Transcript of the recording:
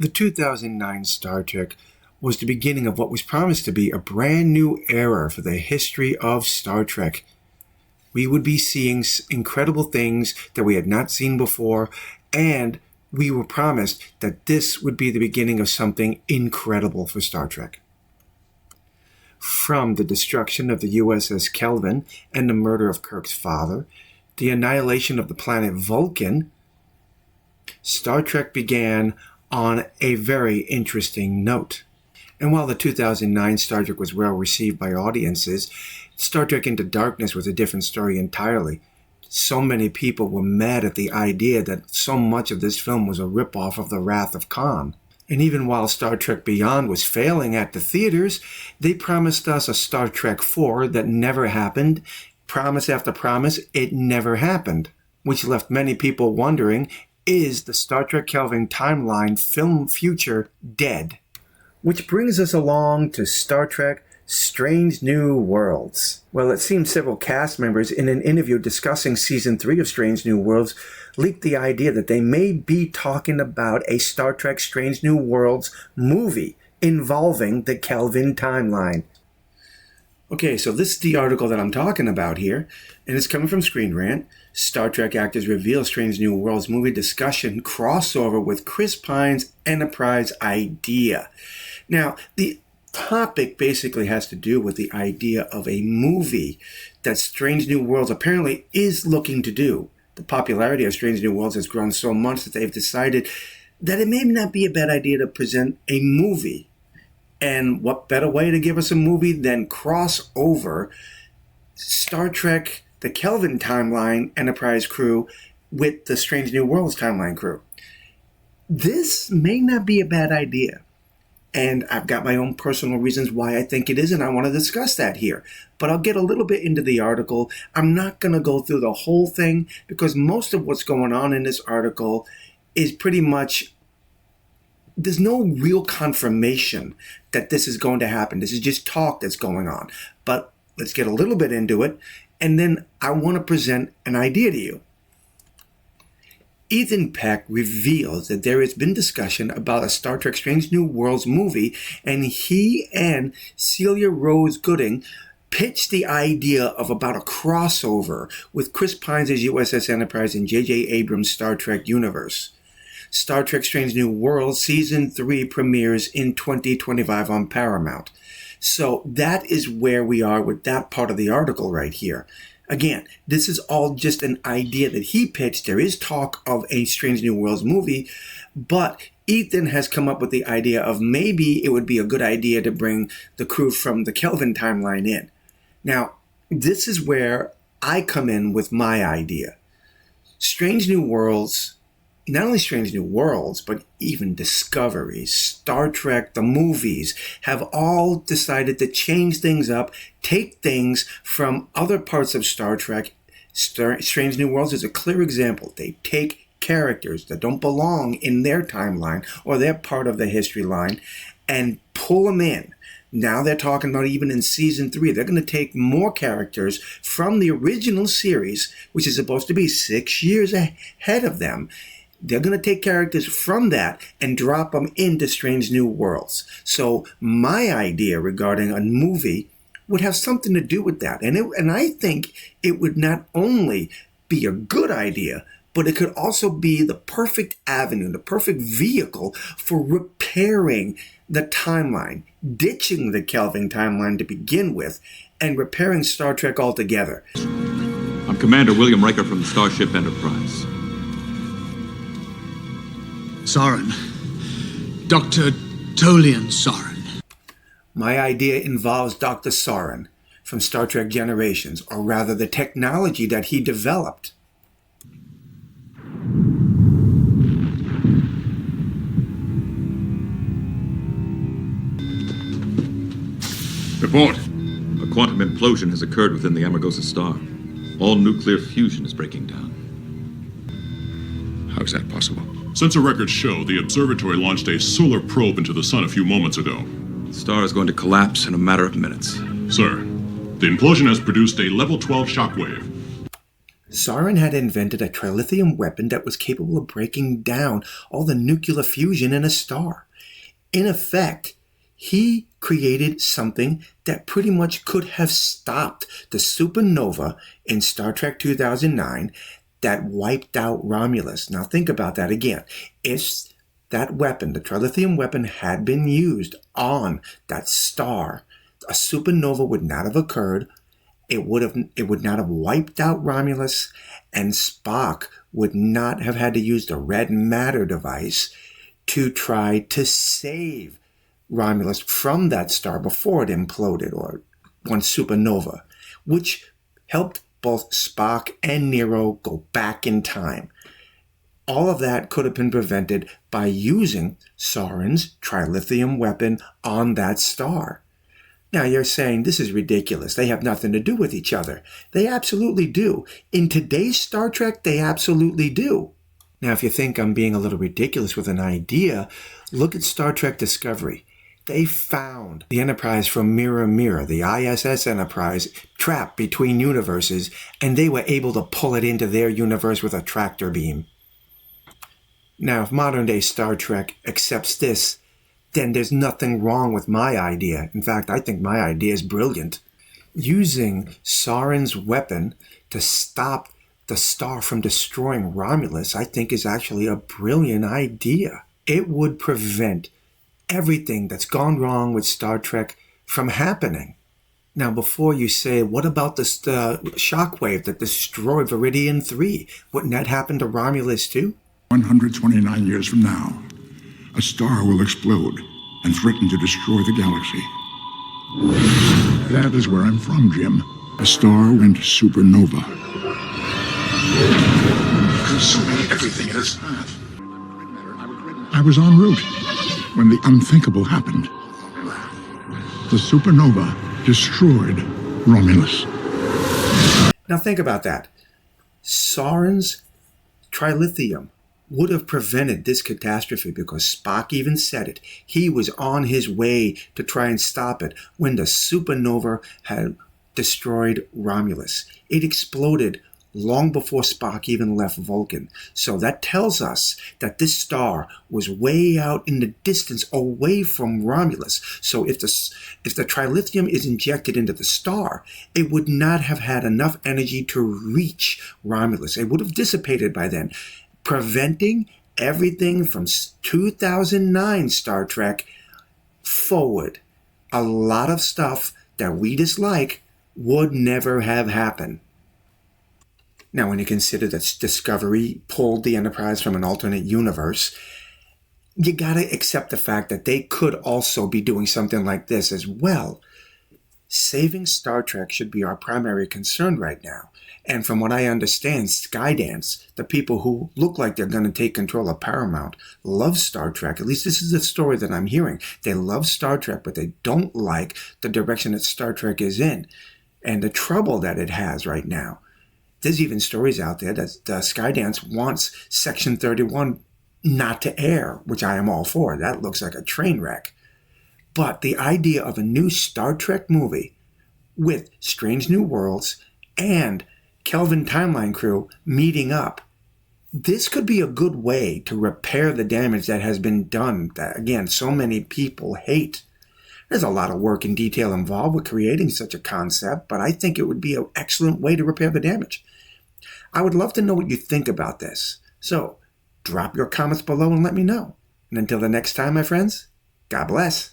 The 2009 Star Trek was the beginning of what was promised to be a brand new era for the history of Star Trek. We would be seeing incredible things that we had not seen before, and we were promised that this would be the beginning of something incredible for Star Trek. From the destruction of the U.S.S. Kelvin and the murder of Kirk's father, the annihilation of the planet Vulcan, Star Trek began on a very interesting note. And while the 2009 Star Trek was well received by audiences, Star Trek Into Darkness was a different story entirely. So many people were mad at the idea that so much of this film was a ripoff of The Wrath of Khan. And even while Star Trek Beyond was failing at the theaters, they promised us a Star Trek 4 that never happened. Promise after promise, it never happened, which left many people wondering, is the Star Trek Kelvin timeline film future dead? Which brings us along to Star Trek Strange New Worlds. Well, it seems several cast members in an interview discussing Season 3 of Strange New Worlds leaked the idea that they may be talking about a Star Trek Strange New Worlds movie involving the Kelvin timeline. Okay, so this is the article that I'm talking about here, and it's coming from Screen Rant. Star Trek actors reveal Strange New Worlds movie discussion crossover with Chris Pine's Enterprise idea. Now, the topic basically has to do with the idea of a movie that Strange New Worlds apparently is looking to do. The popularity of Strange New Worlds has grown so much that they've decided that it may not be a bad idea to present a movie. And what better way to give us a movie than cross over Star Trek, the Kelvin timeline Enterprise crew with the Strange New Worlds timeline crew. This may not be a bad idea. And I've got my own personal reasons why I think it is, and I want to discuss that here. But I'll get a little bit into the article. I'm not going to go through the whole thing because most of what's going on in this article is pretty much, there's no real confirmation that this is going to happen. This is just talk that's going on. But let's get a little bit into it, and then I want to present an idea to you. Ethan Peck reveals that there has been discussion about a Star Trek Strange New Worlds movie, and he and Celia Rose Gooding pitched the idea of about a crossover with Chris Pine's USS Enterprise and J.J. Abrams' Star Trek universe. Star Trek Strange New Worlds Season 3 premieres in 2025 on Paramount. So that is where we are with that part of the article right here. Again, this is all just an idea that he pitched. There is talk of a Strange New Worlds movie, but Ethan has come up with the idea of maybe it would be a good idea to bring the crew from the Kelvin timeline in. Now, this is where I come in with my idea. Strange New Worlds, not only Strange New Worlds, but even Discovery, Star Trek, the movies, have all decided to change things up, take things from other parts of Star Trek. Strange New Worlds is a clear example. They take characters that don't belong in their timeline or their part of the history line and pull them in. Now they're talking about even in Season 3, they're going to take more characters from the original series, which is supposed to be 6 years ahead of them. They're going to take characters from that and drop them into Strange New Worlds. So my idea regarding a movie would have something to do with that. And I think it would not only be a good idea, but it could also be the perfect avenue, the perfect vehicle for repairing the timeline, ditching the Kelvin timeline to begin with, and repairing Star Trek altogether. I'm Commander William Riker from the Starship Enterprise. Soren. Dr. Tolian Soren. My idea involves Dr. Soren from Star Trek Generations, or rather the technology that he developed. Report. A quantum implosion has occurred within the Amargosa star. All nuclear fusion is breaking down. How is that possible? Sensor records show the observatory launched a solar probe into the sun a few moments ago. The star is going to collapse in a matter of minutes. Sir, the implosion has produced a level 12 shockwave. Sauron had invented a trilithium weapon that was capable of breaking down all the nuclear fusion in a star. In effect, he created something that pretty much could have stopped the supernova in Star Trek 2009 that wiped out Romulus. Now think about that again. If that weapon, the trilithium weapon, had been used on that star, a supernova would not have occurred. It would not have wiped out Romulus, and Spock would not have had to use the red matter device to try to save Romulus from that star before it imploded or one supernova, which helped both Spock and Nero go back in time. All of that could have been prevented by using Sauron's trilithium weapon on that star. Now you're saying this is ridiculous. They have nothing to do with each other. They absolutely do. In today's Star Trek, they absolutely do. Now, if you think I'm being a little ridiculous with an idea, look at Star Trek Discovery. They found the Enterprise from Mirror Mirror, the ISS Enterprise, trapped between universes, and they were able to pull it into their universe with a tractor beam. Now, if modern-day Star Trek accepts this, then there's nothing wrong with my idea. In fact, I think my idea is brilliant. Using Sauron's weapon to stop the star from destroying Romulus, I think is actually a brilliant idea. It would prevent everything that's gone wrong with Star Trek from happening. Now, before you say, what about the shockwave that destroyed Viridian 3? Wouldn't that happen to Romulus too? 129 years from now, a star will explode and threaten to destroy the galaxy. That is where I'm from, Jim. A star went supernova, consuming everything in its path. I was en route when the unthinkable happened. The supernova destroyed Romulus. Now think about that. Sauron's trilithium would have prevented this catastrophe because Spock even said it. He was on his way to try and stop it when the supernova had destroyed Romulus. It exploded long before Spock even left Vulcan. So that tells us that this star was way out in the distance away from Romulus. So if the trilithium is injected into the star, it would not have had enough energy to reach Romulus. It would have dissipated by then, preventing everything from 2009 Star Trek forward. A lot of stuff that we dislike would never have happened. Now, when you consider that Discovery pulled the Enterprise from an alternate universe, you gotta accept the fact that they could also be doing something like this as well. Saving Star Trek should be our primary concern right now. And from what I understand, Skydance, the people who look like they're going to take control of Paramount, love Star Trek. At least this is the story that I'm hearing. They love Star Trek, but they don't like the direction that Star Trek is in and the trouble that it has right now. There's even stories out there that Skydance wants Section 31 not to air, which I am all for. That looks like a train wreck. But the idea of a new Star Trek movie with Strange New Worlds and Kelvin Timeline crew meeting up, this could be a good way to repair the damage that has been done that, again, so many people hate. There's a lot of work and detail involved with creating such a concept, but I think it would be an excellent way to repair the damage. I would love to know what you think about this. So, drop your comments below and let me know. And until the next time, my friends, God bless.